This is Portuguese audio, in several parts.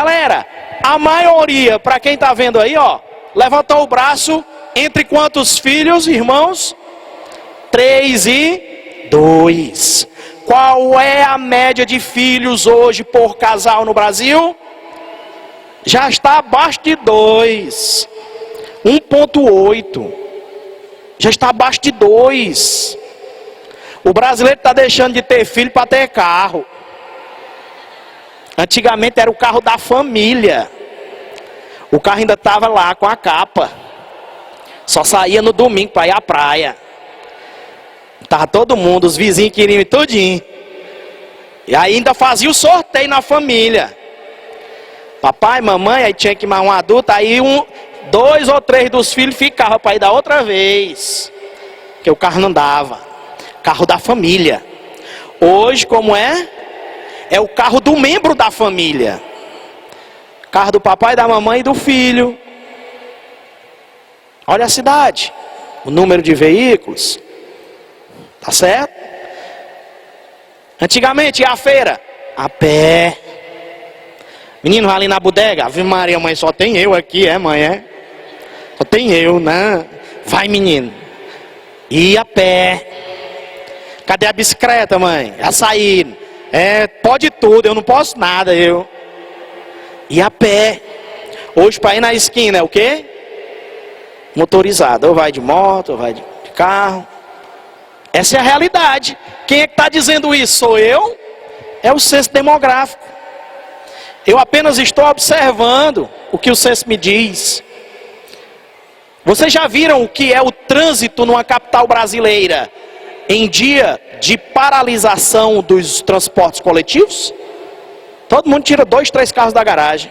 Galera, a maioria, para quem está vendo aí, ó, levantou o braço. Entre quantos filhos, irmãos? 3 e 2. Qual é a média de filhos hoje por casal no Brasil? Já está abaixo de 2. 1,8. Já está abaixo de 2. O brasileiro está deixando de ter filho para ter carro. Antigamente era o carro da família. O carro ainda estava lá com a capa. Só saía no domingo para ir à praia. Estava todo mundo, os vizinhos queriam ir tudinho. E aí ainda fazia o sorteio na família. Papai, mamãe, aí tinha que ir mais um adulto. Aí 2 ou 3 dos filhos ficavam para ir da outra vez. Porque o carro não dava. Carro da família. Hoje, como é? É o carro do membro da família. Carro do papai, da mamãe e do filho. Olha a cidade. O número de veículos. Tá certo? Antigamente ia à feira. A pé. Menino, ali na bodega. Ave Maria, mãe, só tem eu aqui, mãe, Só tem eu, né? Vai, menino. Ia a pé. Cadê a bicicleta, mãe? Já saí. Pode tudo, eu não posso nada, eu. E a pé. Hoje para ir na esquina é o quê? Motorizado. Ou vai de moto, ou vai de carro. Essa é a realidade. Quem é que está dizendo isso? Sou eu? É o censo demográfico. Eu apenas estou observando o que o censo me diz. Vocês já viram o que é o trânsito numa capital brasileira em dia de paralisação dos transportes coletivos? Todo mundo tira 2, 3 carros da garagem.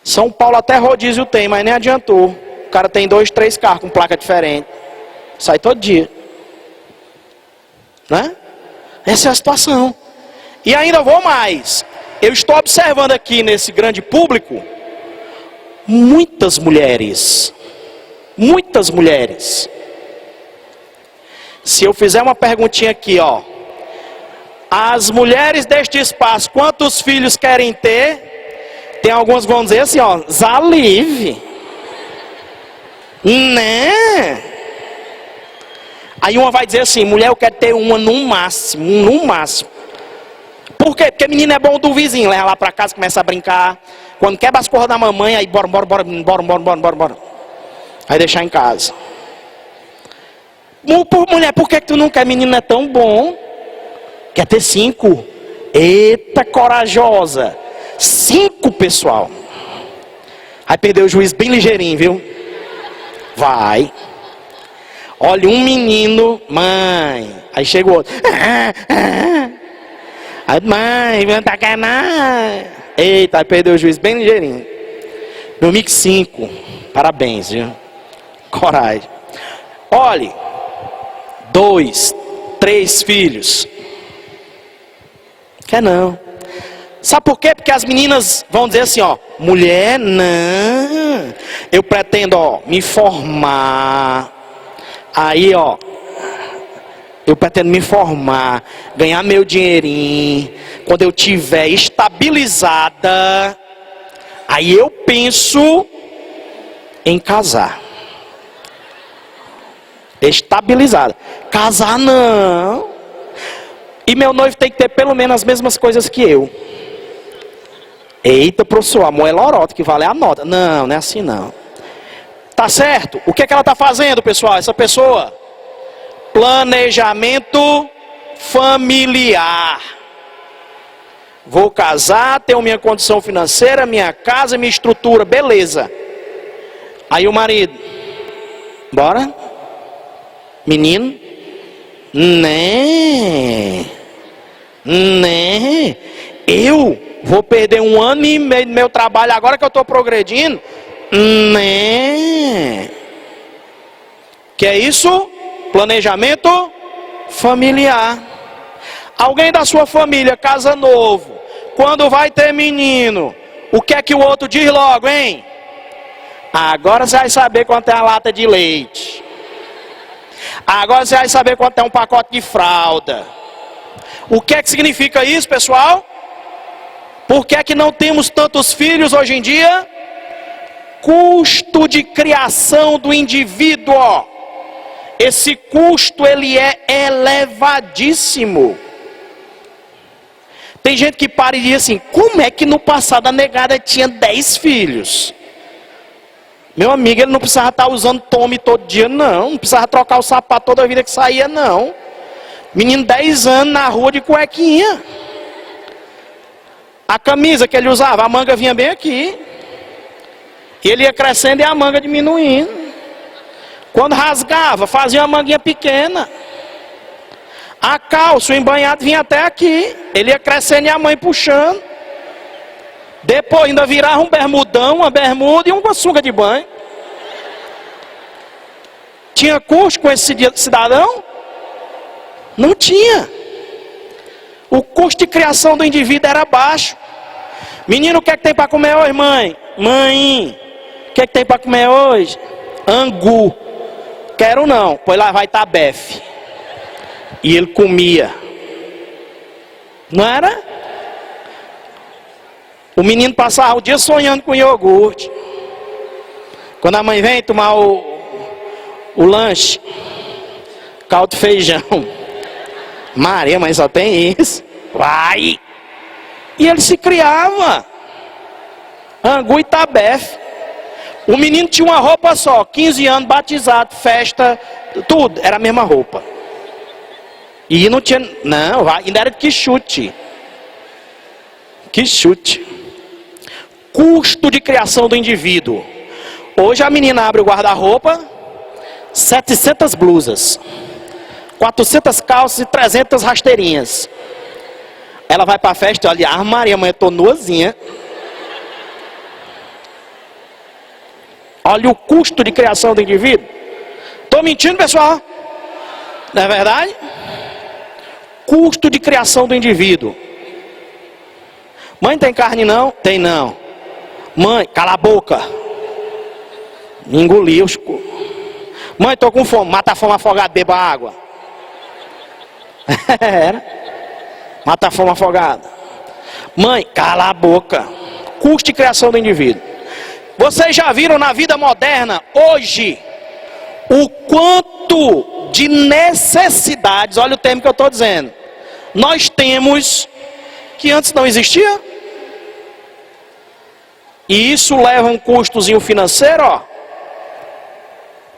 São Paulo até rodízio tem, mas nem adiantou. O cara tem 2, 3 carros com placa diferente. Sai todo dia. Né? Essa é a situação. E ainda vou mais. Eu estou observando aqui nesse grande público muitas mulheres. Muitas mulheres. Se eu fizer uma perguntinha aqui, ó. As mulheres deste espaço, quantos filhos querem ter? Tem algumas que vão dizer assim, ó. Zalive. Né? Aí uma vai dizer assim, mulher, eu quero ter uma no máximo. No máximo. Por quê? Porque menino é bom do vizinho. Leva lá pra casa, começa a brincar. Quando quebra as corras da mamãe, aí bora. Aí deixar em casa. Mulher, por que tu não quer? Menino é tão bom. Quer ter 5? Eita, corajosa. 5, pessoal. Aí perdeu o juiz bem ligeirinho, viu? Vai. Olha, um menino, mãe. Aí chega o outro. Aí, mãe, não tá querendo nada. Eita, aí perdeu o juiz bem ligeirinho. 2005. Parabéns, viu? Coragem. Olhe. 2, 3 filhos. Quer não. Sabe por quê? Porque as meninas vão dizer assim, ó. Mulher, não. Eu pretendo, ó, me formar. Aí, ó. Eu pretendo me formar. Ganhar meu dinheirinho. Quando eu tiver estabilizada. Aí eu penso em casar. Estabilizada. Casar não. E meu noivo tem que ter pelo menos as mesmas coisas que eu. Eita, professor, amor é loroto que vale a nota. Não, não é assim não. Tá certo? O que é que ela está fazendo, pessoal? Essa pessoa? Planejamento familiar. Vou casar, tenho minha condição financeira, minha casa, minha estrutura, beleza. Aí o marido, bora? Menino? Né? Eu vou perder 1 ano e meio do meu trabalho agora que eu estou progredindo? Né? Que é isso? Planejamento familiar. Alguém da sua família casa novo, quando vai ter menino, o que é que o outro diz logo, hein? Agora você vai saber quanto é a lata de leite. Agora você vai saber quanto é um pacote de fralda. O que é que significa isso, pessoal? Por que é que não temos tantos filhos hoje em dia? Custo de criação do indivíduo. Esse custo, ele é elevadíssimo. Tem gente que para e diz assim, como é que no passado a negada tinha 10 filhos? Meu amigo, ele não precisava estar usando Tommy todo dia, não. Não precisava trocar o sapato toda a vida que saía, não. Menino 10 anos na rua de cuequinha. A camisa que ele usava, a manga vinha bem aqui. E ele ia crescendo e a manga diminuindo. Quando rasgava, fazia uma manguinha pequena. A calça, o embanhado vinha até aqui. Ele ia crescendo e a mãe puxando. Depois ainda virava um bermudão, uma bermuda e uma sunga de banho. Tinha custo com esse cidadão? Não tinha. O custo de criação do indivíduo era baixo. Menino, o que é que tem para comer hoje, mãe? Mãe, o que é que tem para comer hoje? Angu. Quero não, pois lá vai tabefe. E ele comia. Não era? O menino passava o dia sonhando com iogurte. Quando a mãe vem tomar o lanche, caldo de feijão. Maria, mas só tem isso. Vai! E ele se criava. Angu e tabefe. O menino tinha uma roupa só, 15 anos, batizado, festa, tudo, era a mesma roupa. E não tinha, não, ainda era de que chute. Que chute. Custo de criação do indivíduo. Hoje a menina abre o guarda-roupa, 700 blusas, 400 calças e 300 rasteirinhas. Ela vai para a festa e olha, ah, Maria, mãe, eu tô nuazinha. Olha o custo de criação do indivíduo. Estou mentindo, pessoal? Não é verdade? Custo de criação do indivíduo. Mãe, tem carne não? Tem não. Mãe, cala a boca. Me engoliu. Mãe, estou com fome. Mata a fome afogada, beba água. Era. Mata a fome afogada. Mãe, cala a boca. Custo de criação do indivíduo. Vocês já viram na vida moderna, hoje, o quanto de necessidades, olha o termo que eu estou dizendo, nós temos que antes não existia? E isso leva um custozinho financeiro, ó.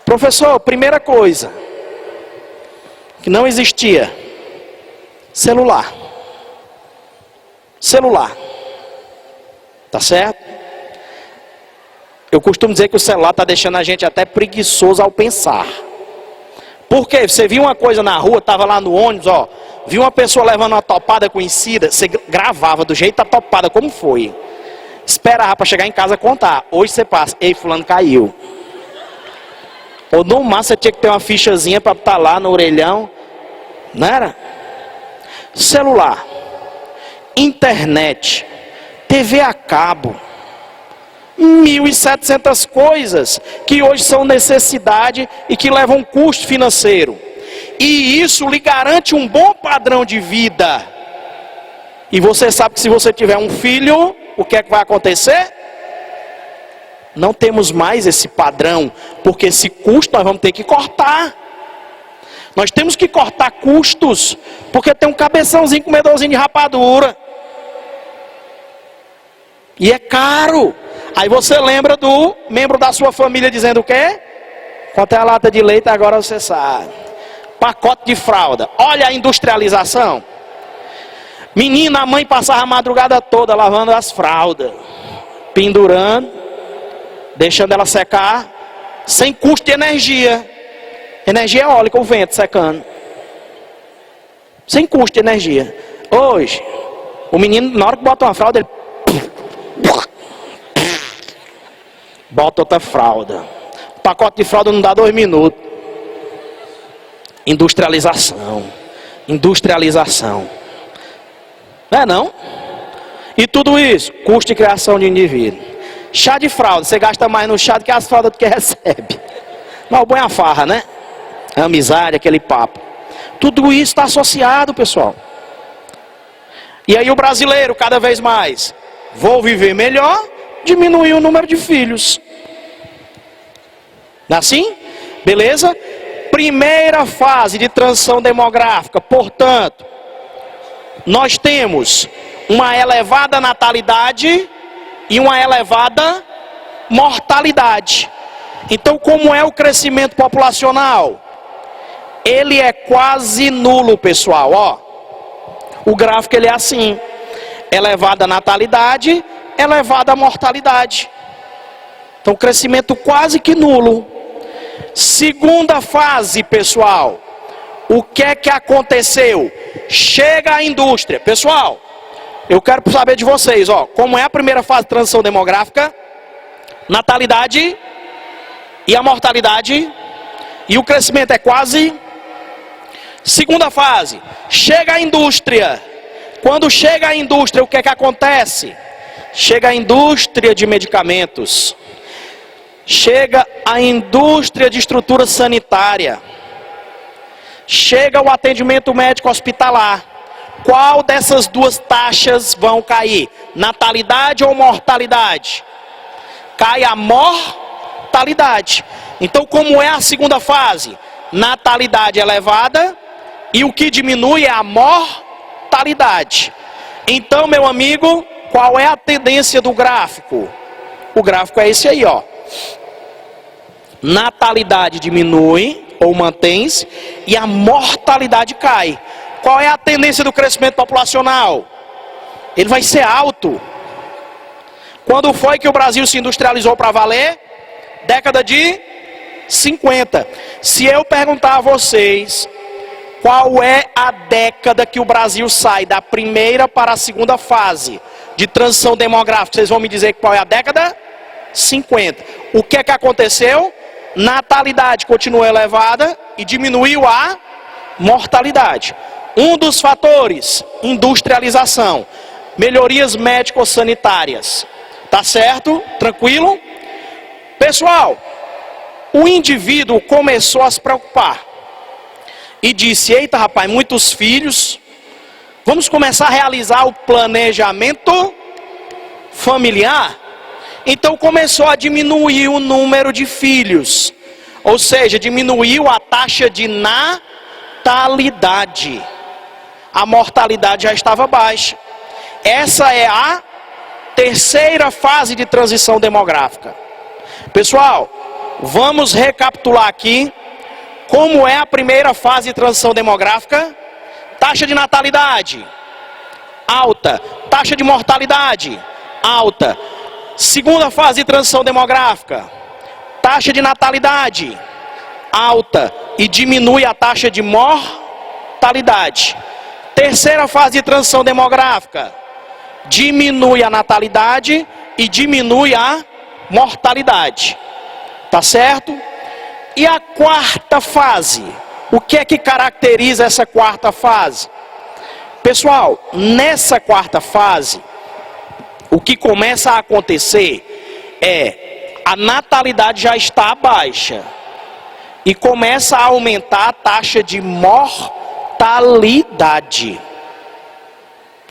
Professor, primeira coisa, que não existia, celular. Celular. Tá certo? Eu costumo dizer que o celular está deixando a gente até preguiçoso ao pensar. Por quê? Você viu uma coisa na rua, estava lá no ônibus, ó, viu uma pessoa levando uma topada conhecida, você gravava do jeito da topada, como foi. Esperava para chegar em casa contar. Hoje você passa, ei, fulano caiu. Ou no máximo você tinha que ter uma fichazinha para estar lá no orelhão. Não era? Celular, internet, TV a cabo. 1.700 coisas que hoje são necessidade e que levam um custo financeiro. E isso lhe garante um bom padrão de vida. E você sabe que se você tiver um filho, o que é que vai acontecer? Não temos mais esse padrão, porque esse custo nós vamos ter que cortar. Nós temos que cortar custos, porque tem um cabeçãozinho comedorzinho de rapadura. E é caro. Aí você lembra do membro da sua família dizendo o quê? Quanto é a lata de leite, agora você sabe. Pacote de fralda. Olha a industrialização. Menina, a mãe passava a madrugada toda lavando as fraldas. Pendurando. Deixando ela secar. Sem custo de energia. Energia eólica, o vento secando. Sem custo de energia. Hoje, o menino, na hora que bota uma fralda, ele... bota outra fralda. O pacote de fralda não dá 2 minutos. Industrialização. Industrialização. Não é não? E tudo isso, custo de criação de indivíduo. Chá de fralda, você gasta mais no chá do que as fraldas do que recebe. Mas o bom é a farra, né? A amizade, aquele papo. Tudo isso está associado, pessoal. E aí o brasileiro, cada vez mais, vou viver melhor, diminuir o número de filhos. Não é assim? Beleza? Primeira fase de transição demográfica, portanto, nós temos uma elevada natalidade e uma elevada mortalidade. Então, como é o crescimento populacional? Ele é quase nulo, pessoal. Ó, o gráfico ele é assim: elevada natalidade, elevada mortalidade. Então, crescimento quase que nulo. Segunda fase, pessoal. O que é que aconteceu? Chega a indústria. Pessoal, eu quero saber de vocês, ó, como é a primeira fase de transição demográfica? Natalidade e a mortalidade. E o crescimento é quase. Segunda fase, chega a indústria. Quando chega a indústria, o que é que acontece? Chega a indústria de medicamentos. Chega a indústria de estrutura sanitária. Chega o atendimento médico hospitalar. Qual dessas duas taxas vão cair? Natalidade ou mortalidade? Cai a mortalidade. Então, como é a segunda fase? Natalidade elevada e o que diminui é a mortalidade. Então, meu amigo, qual é a tendência do gráfico? O gráfico é esse aí, ó. Natalidade diminui ou mantém-se e a mortalidade cai. Qual é a tendência do crescimento populacional? Ele vai ser alto. Quando foi que o Brasil se industrializou para valer? Década de 50. Se eu perguntar a vocês qual é a década que o Brasil sai da primeira para a segunda fase de transição demográfica, vocês vão me dizer qual é a década? 50. O que é que aconteceu? Natalidade continuou elevada e diminuiu a mortalidade. Um dos fatores, industrialização, melhorias médico-sanitárias. Tá certo? Tranquilo? Pessoal, o indivíduo começou a se preocupar e disse: eita rapaz, muitos filhos, vamos começar a realizar o planejamento familiar. Então começou a diminuir o número de filhos, ou seja, diminuiu a taxa de natalidade. A mortalidade já estava baixa. Essa é a terceira fase de transição demográfica. Pessoal, vamos recapitular aqui como é a primeira fase de transição demográfica. Taxa de natalidade alta, taxa de mortalidade alta. Segunda fase de transição demográfica, taxa de natalidade alta e diminui a taxa de mortalidade. Terceira fase de transição demográfica, diminui a natalidade e diminui a mortalidade. Tá certo? E a quarta fase, o que é que caracteriza essa quarta fase? Pessoal, nessa quarta fase, o que começa a acontecer é a natalidade já está baixa e começa a aumentar a taxa de mortalidade.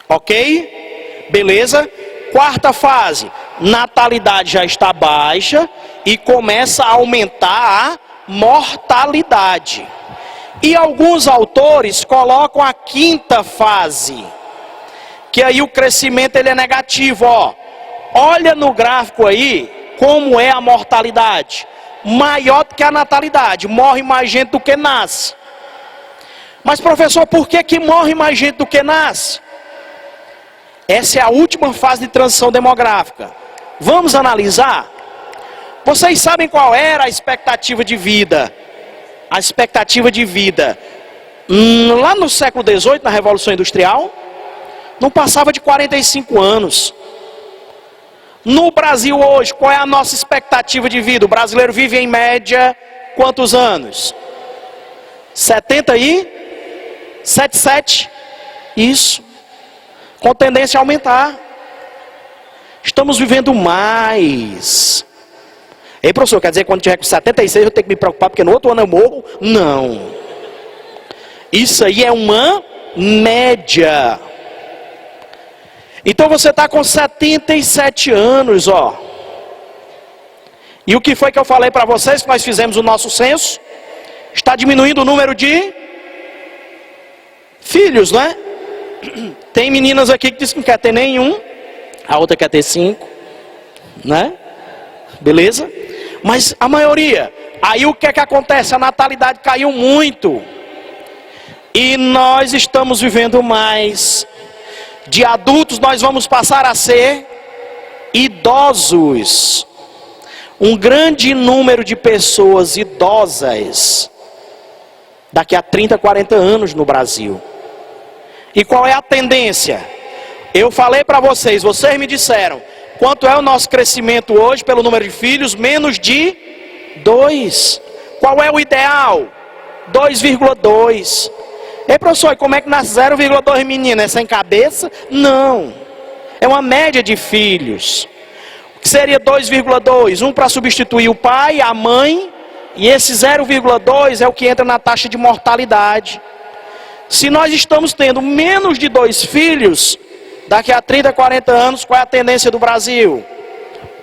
Ok? Beleza? Quarta fase, natalidade já está baixa e começa a aumentar a mortalidade. E alguns autores colocam a quinta fase, que aí o crescimento ele é negativo, ó. Olha no gráfico aí como é a mortalidade. Maior do que a natalidade, morre mais gente do que nasce. Mas professor, por que morre mais gente do que nasce? Essa é a última fase de transição demográfica. Vamos analisar? Vocês sabem qual era a expectativa de vida? A expectativa de vida lá no século XVIII, na Revolução Industrial, não passava de 45 anos. No Brasil hoje, qual é a nossa expectativa de vida? O brasileiro vive em média quantos anos? 77? Isso. Com tendência a aumentar. Estamos vivendo mais. Ei, professor, quer dizer que quando tiver com 76 eu tenho que me preocupar porque no outro ano eu morro? Não. Isso aí é uma média. Então você está com 77 anos, ó. E o que foi que eu falei para vocês, que nós fizemos o nosso censo? Está diminuindo o número de filhos, né? Tem meninas aqui que dizem que não quer ter nenhum, a outra quer ter 5, né? Beleza? Mas a maioria, aí o que é que acontece? A natalidade caiu muito. E nós estamos vivendo mais. De adultos nós vamos passar a ser idosos. Um grande número de pessoas idosas daqui a 30, 40 anos no Brasil. E qual é a tendência? Eu falei para vocês me disseram, quanto é o nosso crescimento hoje pelo número de filhos? Menos de 2. Qual é o ideal? 2,2. Ei, professor, e como é que nasce 0,2 menino? É sem cabeça? Não. É uma média de filhos. Que seria 2,2, um para substituir o pai, a mãe, e esse 0,2 é o que entra na taxa de mortalidade. Se nós estamos tendo menos de 2 filhos, daqui a 30, 40 anos, qual é a tendência do Brasil?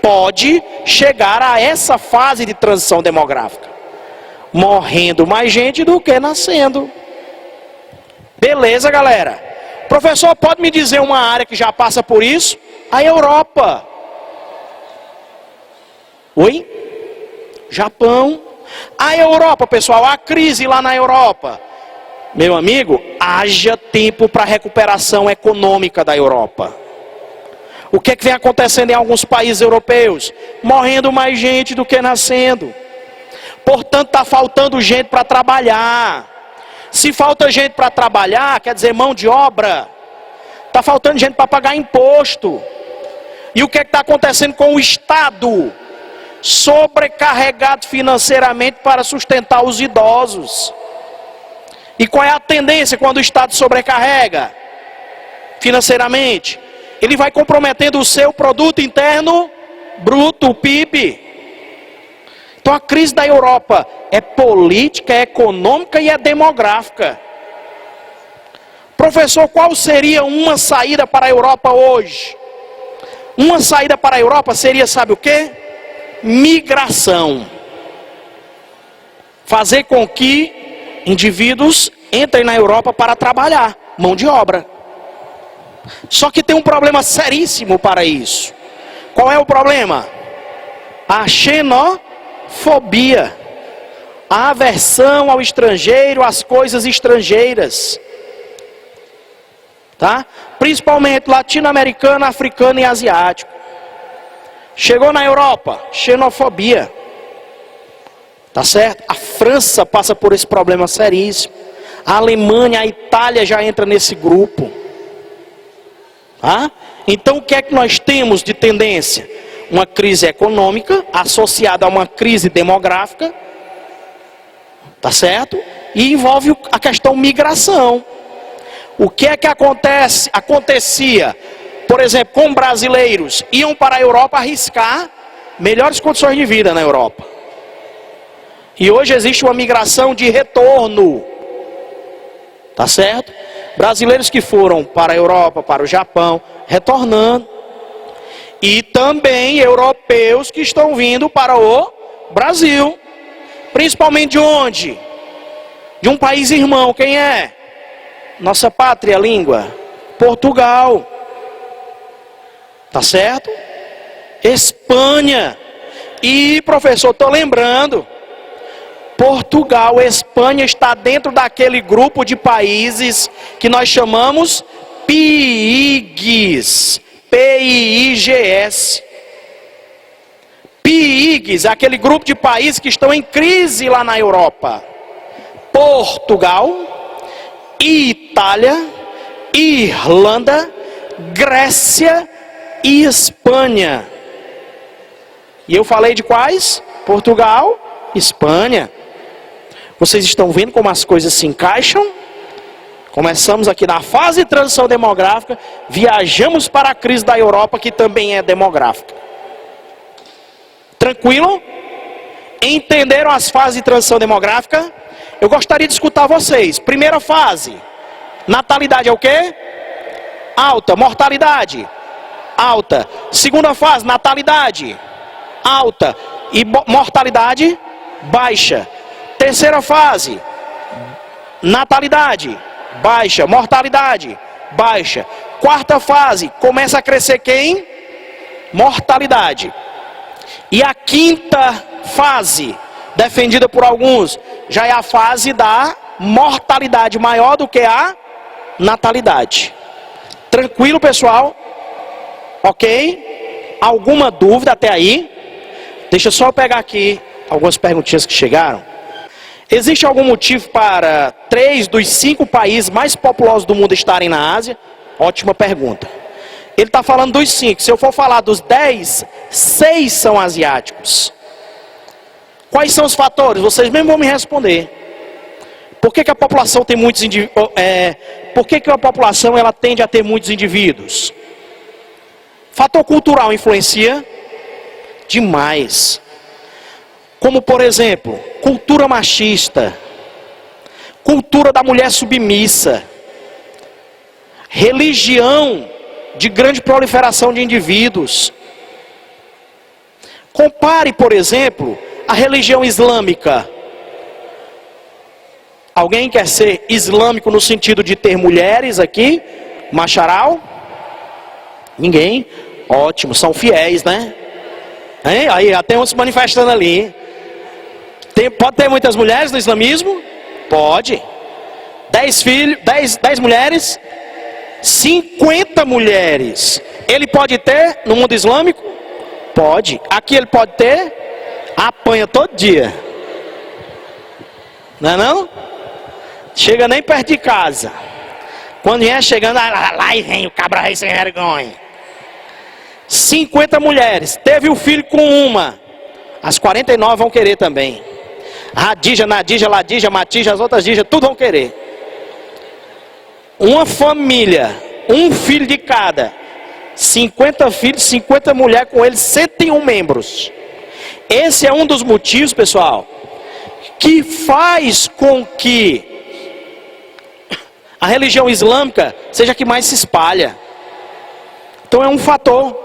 Pode chegar a essa fase de transição demográfica, morrendo mais gente do que nascendo. Beleza, galera? Professor, pode me dizer uma área que já passa por isso? A Europa. Oi? Japão. A Europa, pessoal, a crise lá na Europa. Meu amigo, haja tempo para recuperação econômica da Europa. O que é que vem acontecendo em alguns países europeus? Morrendo mais gente do que nascendo. Portanto, está faltando gente para trabalhar. Se falta gente para trabalhar, quer dizer mão de obra. Está faltando gente para pagar imposto. E o que é que está acontecendo com o Estado? Sobrecarregado financeiramente para sustentar os idosos. E qual é a tendência quando o Estado sobrecarrega financeiramente? Ele vai comprometendo o seu produto interno bruto, o PIB. Então a crise da Europa é política, é econômica e é demográfica. Professor, qual seria uma saída para a Europa hoje? Uma saída para a Europa seria, sabe o quê? Migração. Fazer com que indivíduos entrem na Europa para trabalhar, mão de obra. Só que tem um problema seríssimo para isso. Qual é o problema? A xenofobia, a aversão ao estrangeiro, às coisas estrangeiras, tá? Principalmente latino-americano, africano e asiático. Chegou na Europa, xenofobia, tá certo? A França passa por esse problema seríssimo. A Alemanha, a Itália já entra nesse grupo. Tá? Então o que é que nós temos de tendência? Uma crise econômica associada a uma crise demográfica, tá certo? E envolve a questão migração. O que é que acontecia, por exemplo, com brasileiros? Iam para a Europa arriscar melhores condições de vida na Europa. E hoje existe uma migração de retorno, tá certo? Brasileiros que foram para a Europa, para o Japão, retornando. E também europeus que estão vindo para o Brasil. Principalmente de onde? De um país irmão, quem é? Nossa pátria, língua? Portugal. Tá certo? Espanha. E, professor, estou lembrando. Portugal, Espanha está dentro daquele grupo de países que nós chamamos PIIGS. P-I-I-G-S. PIIGS, aquele grupo de países que estão em crise lá na Europa. Portugal, Itália, Irlanda, Grécia e Espanha. E eu falei de quais? Portugal, Espanha. Vocês estão vendo como as coisas se encaixam? Começamos aqui na fase de transição demográfica, viajamos para a crise da Europa, que também é demográfica. Tranquilo? Entenderam as fases de transição demográfica? Eu gostaria de escutar vocês. Primeira fase, natalidade é o quê? alta. Mortalidade, alta. Segunda fase, natalidade, alta. E mortalidade, baixa. Terceira fase, natalidade, baixa. Mortalidade, baixa. Quarta fase, começa a crescer quem? Mortalidade. E a quinta fase, defendida por alguns, já é a fase da mortalidade maior do que a natalidade. Tranquilo, pessoal? Ok? Alguma dúvida até aí? Deixa eu só pegar aqui algumas perguntinhas que chegaram. Existe algum motivo para 3 dos 5 países mais populosos do mundo estarem na Ásia? Ótima pergunta. Ele está falando dos 5. Se eu for falar dos 10, 6 são asiáticos. Quais são os fatores? Vocês mesmos vão me responder. Por que a população tem muitos por que a população ela tende a ter muitos indivíduos? Fator cultural influencia demais. Como, por exemplo, cultura machista, cultura da mulher submissa, religião de grande proliferação de indivíduos. Compare, por exemplo, a religião islâmica. Alguém quer ser islâmico no sentido de ter mulheres aqui? Macharal? Ninguém? Ótimo, são fiéis, né? Hein? Aí, já tem uns se manifestando ali. Pode ter muitas mulheres no islamismo? Pode. 10 filhos, 10 mulheres, 50 mulheres. Ele pode ter no mundo islâmico? Pode. Aqui ele pode ter? Apanha todo dia. Não é não? Chega nem perto de casa. Quando vier chegando, lá e vem o cabra rei sem vergonha. 50 mulheres. Teve o filho com uma. As 49 vão querer também. Radija, Nadija, Ladija, Matija, as outras Dija, tudo vão querer. Uma família, um filho de cada. 50 filhos, 50 mulheres com eles, 101 membros. Esse é um dos motivos, pessoal, que faz com que a religião islâmica seja a que mais se espalha. Então é um fator.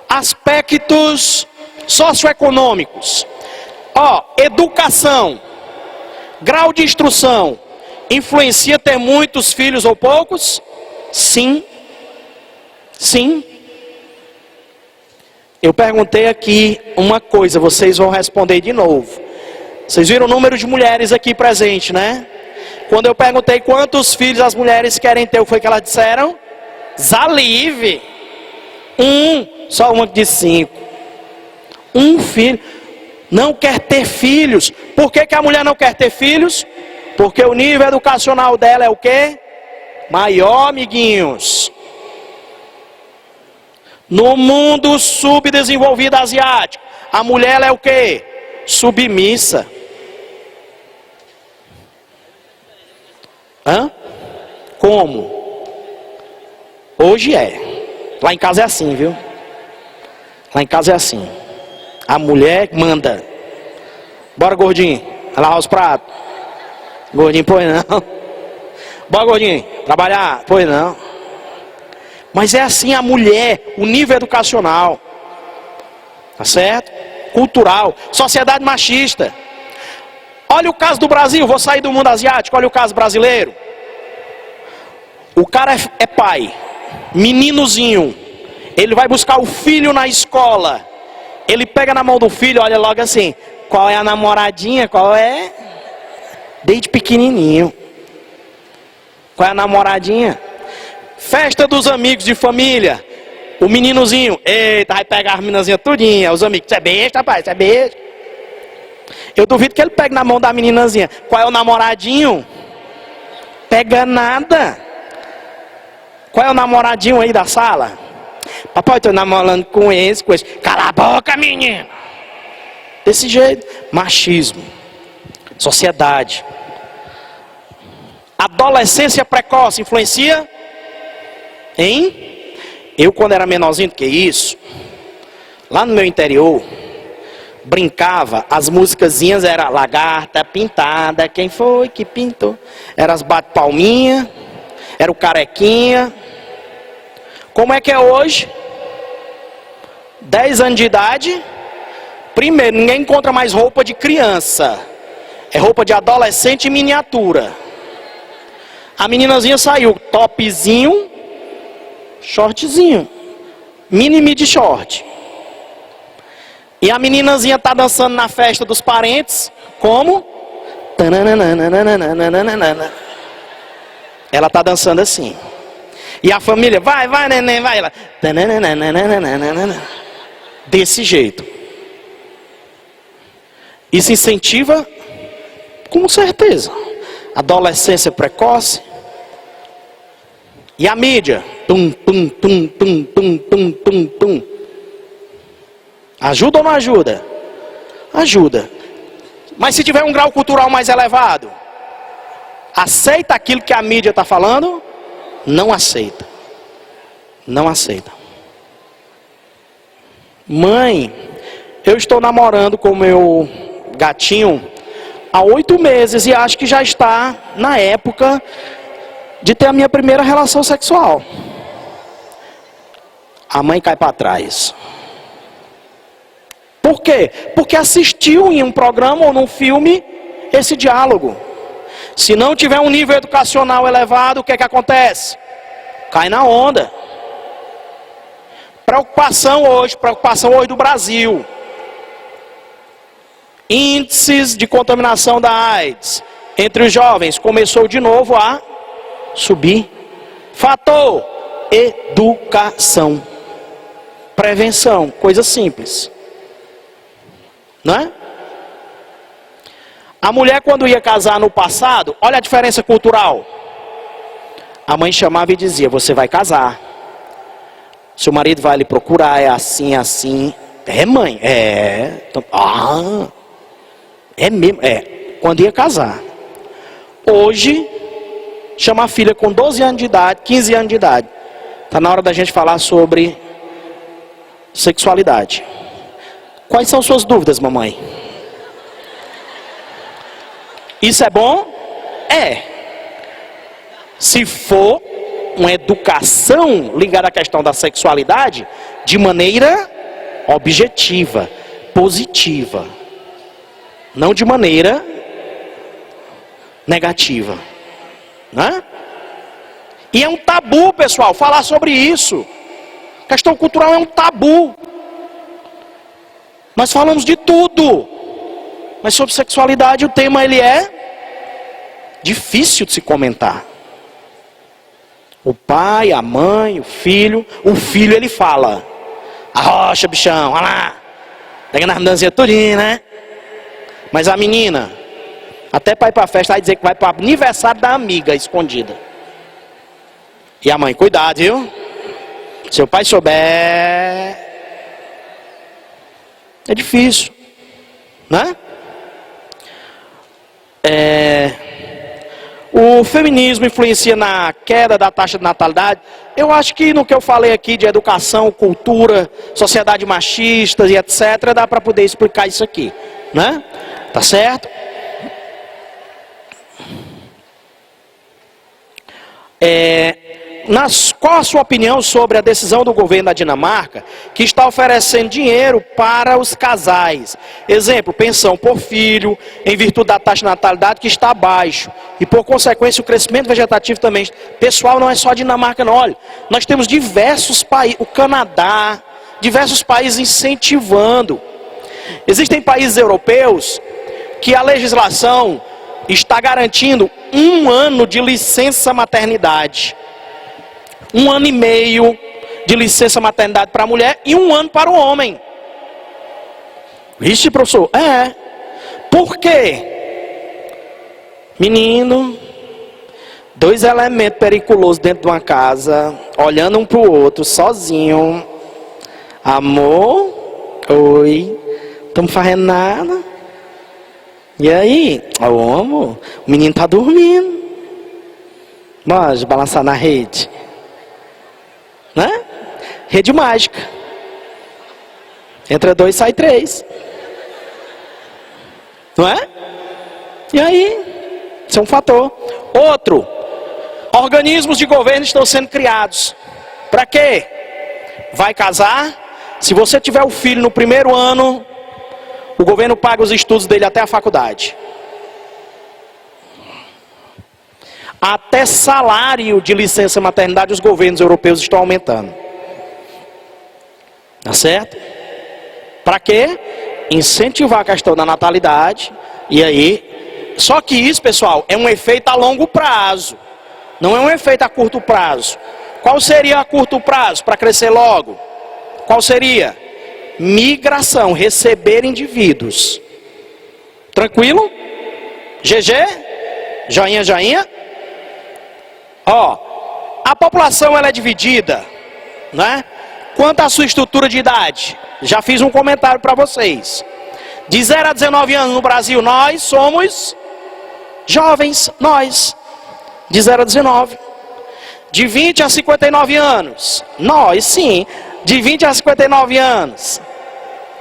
Aspectos socioeconômicos. Educação, grau de instrução, influencia ter muitos filhos ou poucos? Sim. Sim. Eu perguntei aqui uma coisa, vocês vão responder de novo. Vocês viram o número de mulheres aqui presentes, né? Quando eu perguntei quantos filhos as mulheres querem ter, o que foi que elas disseram? Zalive. Só uma de 5. Um filho. Não quer ter filhos. Por que a mulher não quer ter filhos? Porque o nível educacional dela é o quê? Maior, amiguinhos. No mundo subdesenvolvido asiático, a mulher ela é o quê? Submissa. Como? Hoje é. Lá em casa é assim, viu? Lá em casa é assim. A mulher manda. Bora, gordinho. Vai lavar os pratos. Gordinho, pois não. Bora, gordinho. Trabalhar. Pois não. Mas é assim a mulher. O nível educacional. Tá certo? Cultural. Sociedade machista. Olha o caso do Brasil. Vou sair do mundo asiático. Olha o caso brasileiro. O cara é pai. Meninozinho. Ele vai buscar o filho na escola. Ele pega na mão do filho, olha logo assim. Qual é a namoradinha? Qual é? Desde pequenininho. Qual é a namoradinha? Festa dos amigos de família. O meninozinho. Eita, vai pegar as meninazinhas tudinha. Os amigos. Você é besta, rapaz? Você é besta? Eu duvido que ele pegue na mão da meninazinha. Qual é o namoradinho? Pega nada. Qual é o namoradinho aí da sala? Papai, estou namorando com esse. Cala a boca, menino. Desse jeito. Machismo. Sociedade. Adolescência precoce influencia? Hein? Eu, quando era menorzinho do que isso, lá no meu interior, brincava, as musicazinhas eram lagarta pintada, quem foi que pintou? Era as bate-palminha, era o carequinha. Como é que é hoje? 10 anos de idade. Primeiro, ninguém encontra mais roupa de criança. É roupa de adolescente em miniatura. A meninazinha saiu, topzinho, shortzinho, mini de short. E a meninazinha tá dançando na festa dos parentes, como? Ela tá dançando assim. E a família, vai, neném, vai. Ela, desse jeito. Isso incentiva, com certeza, adolescência precoce. E a mídia, tum. Ajuda ou não ajuda? Ajuda. Mas se tiver um grau cultural mais elevado, aceita aquilo que a mídia está falando? Não aceita. Não aceita. Mãe, eu estou namorando com o meu gatinho há 8 meses e acho que já está na época de ter a minha primeira relação sexual. A mãe cai para trás. Por quê? Porque assistiu em um programa ou num filme esse diálogo. Se não tiver um nível educacional elevado, o que é que acontece? Cai na onda. Preocupação hoje do Brasil. Índices de contaminação da AIDS entre os jovens começou de novo a subir. Fator: educação. Prevenção, coisa simples. Não é? A mulher, quando ia casar no passado, olha a diferença cultural. A mãe chamava e dizia: você vai casar. Seu marido vai lhe procurar, é assim, assim. É, mãe? É. É mesmo? É. Quando ia casar. Hoje, chama a filha com 12 anos de idade, 15 anos de idade. Está na hora da gente falar sobre sexualidade. Quais são suas dúvidas, mamãe? Isso é bom? É. Se for uma educação ligada à questão da sexualidade, de maneira objetiva, positiva. Não de maneira negativa. Né? E é um tabu, pessoal, falar sobre isso. A questão cultural é um tabu. Nós falamos de tudo. Mas sobre sexualidade o tema ele é difícil de se comentar. O pai, a mãe, o filho ele fala: arrocha, bichão, olha lá. Pega nas dancinhas tudinho, né? Mas a menina, até para ir para a festa, vai dizer que vai para o aniversário da amiga escondida. E a mãe, cuidado, viu? Se o pai souber, é difícil, né? O feminismo influencia na queda da taxa de natalidade. Eu acho que no que eu falei aqui de educação, cultura, sociedade machista e etc, dá para poder explicar isso aqui, né? Tá certo? Qual a sua opinião sobre a decisão do governo da Dinamarca, que está oferecendo dinheiro para os casais? Exemplo, pensão por filho, em virtude da taxa de natalidade que está abaixo. E por consequência o crescimento vegetativo também. Pessoal, não é só a Dinamarca não, olha. Nós temos diversos países, o Canadá, diversos países incentivando. Existem países europeus que a legislação está garantindo 1 ano de licença maternidade. 1 ano e meio de licença maternidade para a mulher e 1 ano para o homem. Vixe, professor, Por quê? Menino, 2 elementos periculosos dentro de uma casa, olhando um para o outro, sozinho. Amor, oi, estamos fazendo nada. E aí? Amor, o menino está dormindo. Pode balançar na rede. Né? Rede mágica. Entra 2, sai 3. Não é? E aí? Isso é um fator. Outro. Organismos de governo estão sendo criados Para quê? Vai casar, se você tiver o filho no primeiro ano, o governo paga os estudos dele até a faculdade. Até salário de licença maternidade os governos europeus estão aumentando. Tá certo? Para quê? Incentivar a questão da natalidade. E aí, só que isso, pessoal, é um efeito a longo prazo. Não é um efeito a curto prazo. Qual seria a curto prazo para crescer logo? Qual seria? Migração, receber indivíduos. Tranquilo? GG? Joinha, joinha? Ó, a população ela é dividida, né? Quanto à sua estrutura de idade, já fiz um comentário para vocês. De 0 a 19 anos no Brasil, nós somos jovens, nós. De 0 a 19. De 20 a 59 anos, nós sim. De 20 a 59 anos,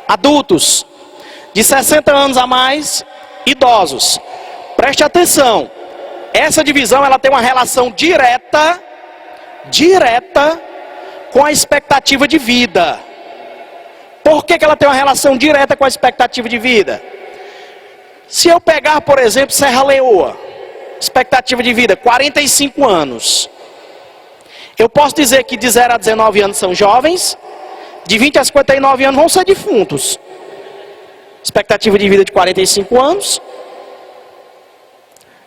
adultos. De 60 anos a mais, idosos. Preste atenção. Essa divisão ela tem uma relação direta com a expectativa de vida. Por que ela tem uma relação direta com a expectativa de vida? Se eu pegar, por exemplo, Serra Leoa, expectativa de vida, 45 anos. Eu posso dizer que de 0 a 19 anos são jovens, de 20 a 59 anos vão ser defuntos. Expectativa de vida de 45 anos.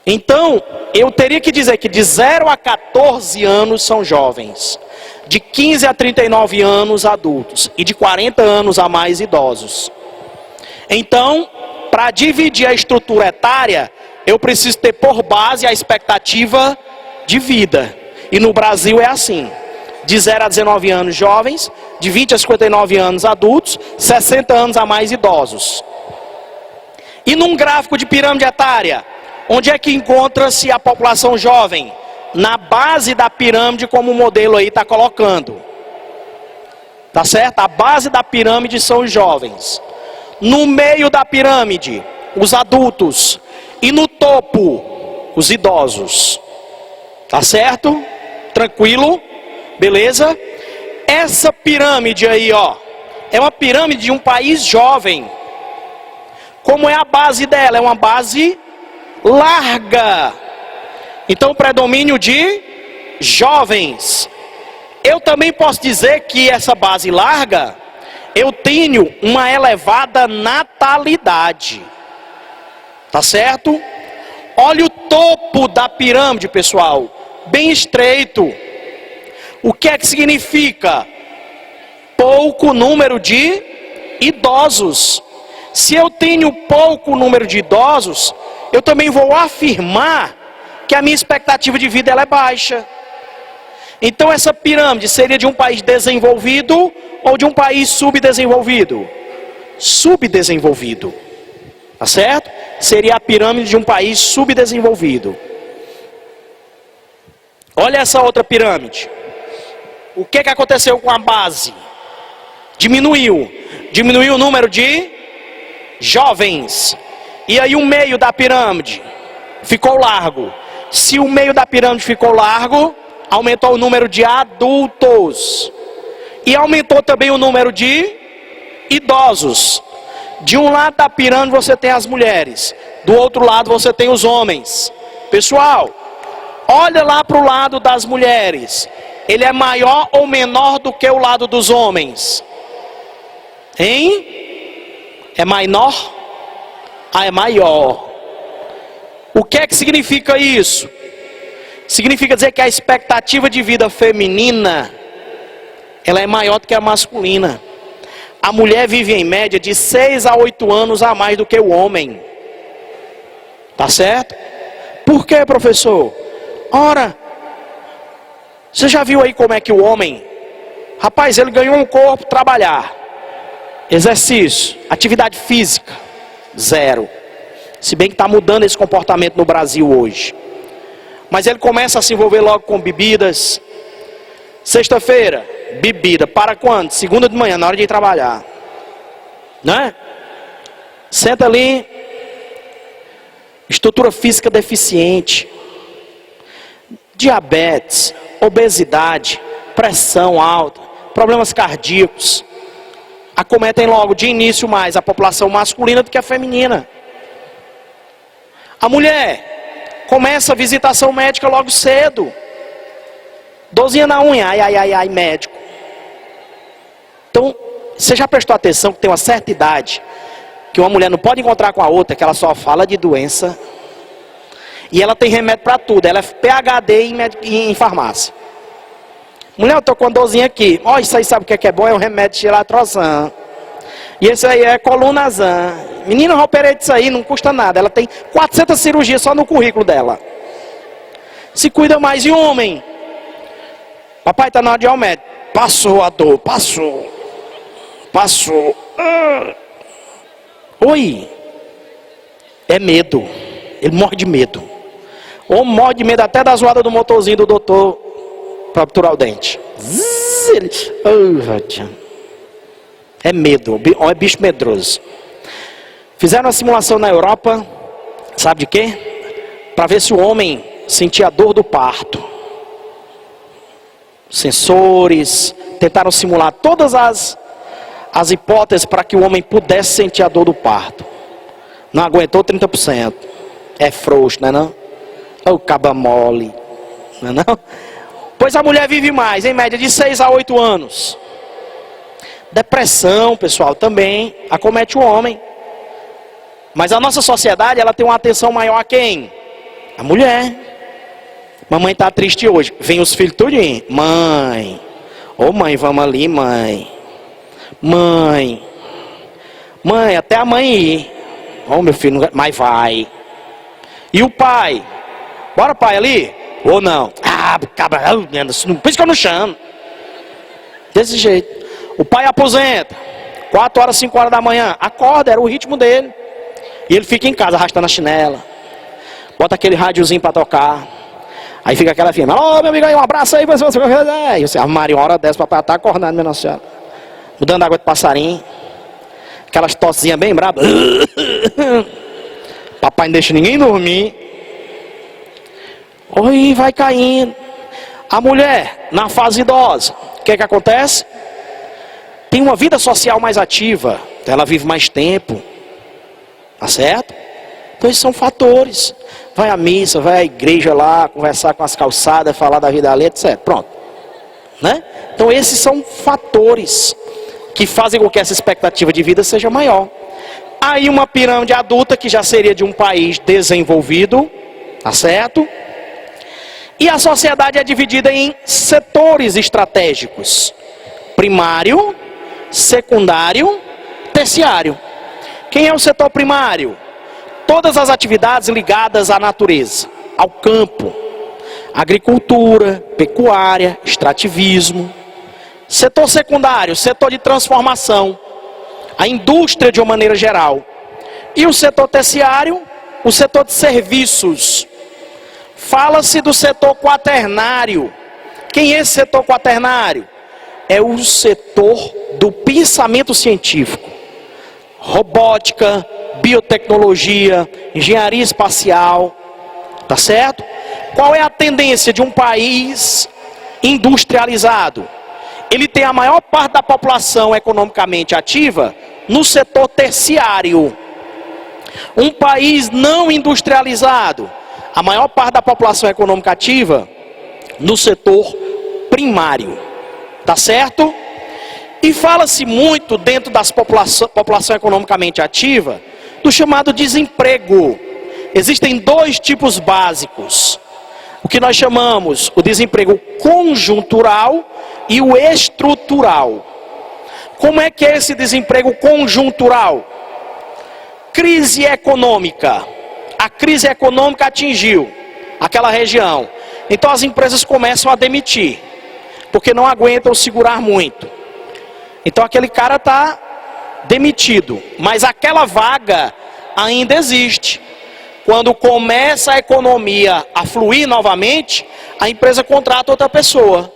Então, eu teria que dizer que de 0 a 14 anos são jovens, de 15 a 39 anos adultos e de 40 anos a mais idosos. Então, para dividir a estrutura etária, eu preciso ter por base a expectativa de vida. E no Brasil é assim, de 0 a 19 anos jovens, de 20 a 59 anos adultos, 60 anos a mais idosos. E num gráfico de pirâmide etária, onde é que encontra-se a população jovem? Na base da pirâmide, como o modelo aí está colocando. Tá certo? A base da pirâmide são os jovens. No meio da pirâmide, os adultos. E no topo, os idosos. Tá certo? Tranquilo? Beleza? Essa pirâmide aí, ó, é uma pirâmide de um país jovem. Como é a base dela? É uma base larga. Então, predomínio de jovens. Eu também posso dizer que essa base larga, eu tenho uma elevada natalidade. Tá certo? Olha o topo da pirâmide, pessoal. Bem estreito. O que é que significa? Pouco número de idosos. Se eu tenho pouco número de idosos, eu também vou afirmar que a minha expectativa de vida ela é baixa. Então essa pirâmide seria de um país desenvolvido ou de um país subdesenvolvido? Subdesenvolvido. Tá certo? Seria a pirâmide de um país subdesenvolvido. Olha essa outra pirâmide. O que aconteceu com a base? Diminuiu. Diminuiu o número de jovens. E aí o meio da pirâmide ficou largo. Se o meio da pirâmide ficou largo, aumentou o número de adultos. E aumentou também o número de idosos. De um lado da pirâmide você tem as mulheres. Do outro lado você tem os homens. Pessoal, olha lá para o lado das mulheres. Ele é maior ou menor do que o lado dos homens? Hein? É menor? Ah, é maior. O que é que significa isso? Significa dizer que a expectativa de vida feminina, ela é maior do que a masculina. A mulher vive em média de 6 a 8 anos a mais do que o homem. Tá certo? Por quê, professor? Ora, você já viu aí como é que o homem, rapaz, ele ganhou um corpo, trabalhar, exercício, atividade física, zero. Se bem que está mudando esse comportamento no Brasil hoje. Mas ele começa a se envolver logo com bebidas. Sexta-feira, bebida. Para quando? Segunda de manhã, na hora de ir trabalhar. Né? Senta ali. Estrutura física deficiente. Diabetes, obesidade, pressão alta, problemas cardíacos, acometem logo de início mais a população masculina do que a feminina. A mulher começa a visitação médica logo cedo. Dorzinha na unha, ai, médico. Então, você já prestou atenção que tem uma certa idade que uma mulher não pode encontrar com a outra, que ela só fala de doença. E ela tem remédio para tudo, ela é PhD em farmácia. Mulher, eu tô com dorzinha aqui. Ó, isso aí sabe o que é bom? É um remédio de Tilatrozan. E esse aí é Colunazan. Menina, eu operei disso aí, não custa nada. Ela tem 400 cirurgias só no currículo dela. Se cuida mais. E homem? Papai tá na hora de ir ao médico. Passou a dor, passou. Oi. É medo. Ele morre de medo. Ou morre de medo até da zoada do motorzinho do doutor para obturar o dente. É medo, é bicho medroso. Fizeram uma simulação na Europa, sabe de quê? Para ver se o homem sentia a dor do parto. Sensores, tentaram simular todas as hipóteses para que o homem pudesse sentir a dor do parto. Não aguentou 30%. É frouxo, não é não? Ou caba mole, não é não? Pois a mulher vive mais, em média de 6 a 8 anos. Depressão, pessoal, também acomete o homem. Mas a nossa sociedade, ela tem uma atenção maior a quem? A mulher. Mamãe está triste hoje. Vem os filhos tudinho. Mãe. Ô mãe, vamos ali, mãe. Mãe, até a mãe ir. Ô meu filho, mas vai. E o pai? Bora pai ali? Ou não? Ah, cabra, por isso que eu não chamo. Desse jeito. O pai aposenta. 4 horas, 5 horas da manhã. Acorda, era o ritmo dele. E ele fica em casa arrastando a chinela. Bota aquele rádiozinho para tocar. Aí fica aquela firma. Alô, meu amigo aí, um abraço aí. E você, Maria, uma hora dessa, papai tá acordado, minha nossa senhora. Mudando água de passarinho. Aquelas tossinhas bem bravas. Papai não deixa ninguém dormir. Oi, vai caindo. A mulher, na fase idosa, o que acontece? Tem uma vida social mais ativa. Então ela vive mais tempo. Tá certo? Então esses são fatores. Vai à missa, vai à igreja lá, conversar com as calçadas, falar da vida ali, etc. Pronto. Né? Então esses são fatores que fazem com que essa expectativa de vida seja maior. Aí uma pirâmide adulta, que já seria de um país desenvolvido, tá certo? E a sociedade é dividida em setores estratégicos: primário, secundário, terciário. Quem é o setor primário? Todas as atividades ligadas à natureza, ao campo, agricultura, pecuária, extrativismo. Setor secundário, setor de transformação, a indústria de uma maneira geral. E o setor terciário, o setor de serviços. Fala-se do setor quaternário. Quem é esse setor quaternário? É o setor do pensamento científico. Robótica, biotecnologia, engenharia espacial. Tá certo? Qual é a tendência de um país industrializado? Ele tem a maior parte da população economicamente ativa no setor terciário. Um país não industrializado, a maior parte da população econômica ativa no setor primário. Tá certo? E fala-se muito dentro das população economicamente ativa do chamado desemprego. Existem 2 tipos básicos. O que nós chamamos o desemprego conjuntural e o estrutural. Como é que é esse desemprego conjuntural? Crise econômica. A crise econômica atingiu aquela região. Então as empresas começam a demitir, porque não aguentam segurar muito. Então aquele cara está demitido, mas aquela vaga ainda existe. Quando começa a economia a fluir novamente, a empresa contrata outra pessoa.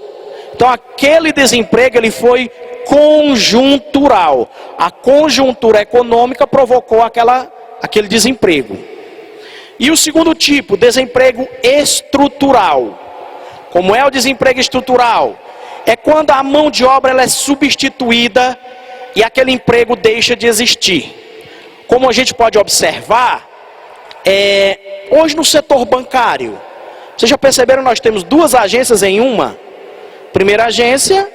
Então aquele desemprego ele foi conjuntural. A conjuntura econômica provocou aquele desemprego. E o segundo tipo, desemprego estrutural. Como é o desemprego estrutural? é quando a mão de obra ela é substituída e aquele emprego deixa de existir. Como a gente pode observar, hoje no setor bancário, vocês já perceberam, nós temos duas agências em uma? Primeira agência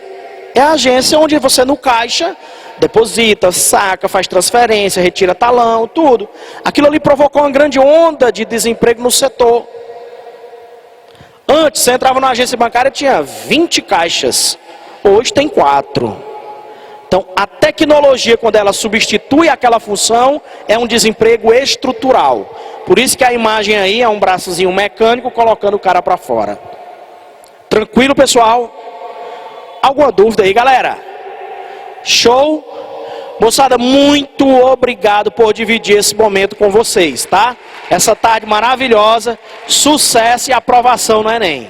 é a agência onde você no caixa deposita, saca, faz transferência, retira talão, tudo. Aquilo ali provocou uma grande onda de desemprego no setor. Antes, você entrava numa agência bancária, tinha 20 caixas. Hoje tem 4. Então, a tecnologia, quando ela substitui aquela função, é um desemprego estrutural. Por isso que a imagem aí é um braçozinho mecânico colocando o cara para fora. Tranquilo, pessoal? Alguma dúvida aí, galera? Show? Moçada, muito obrigado por dividir esse momento com vocês, tá? Essa tarde maravilhosa, sucesso e aprovação no Enem.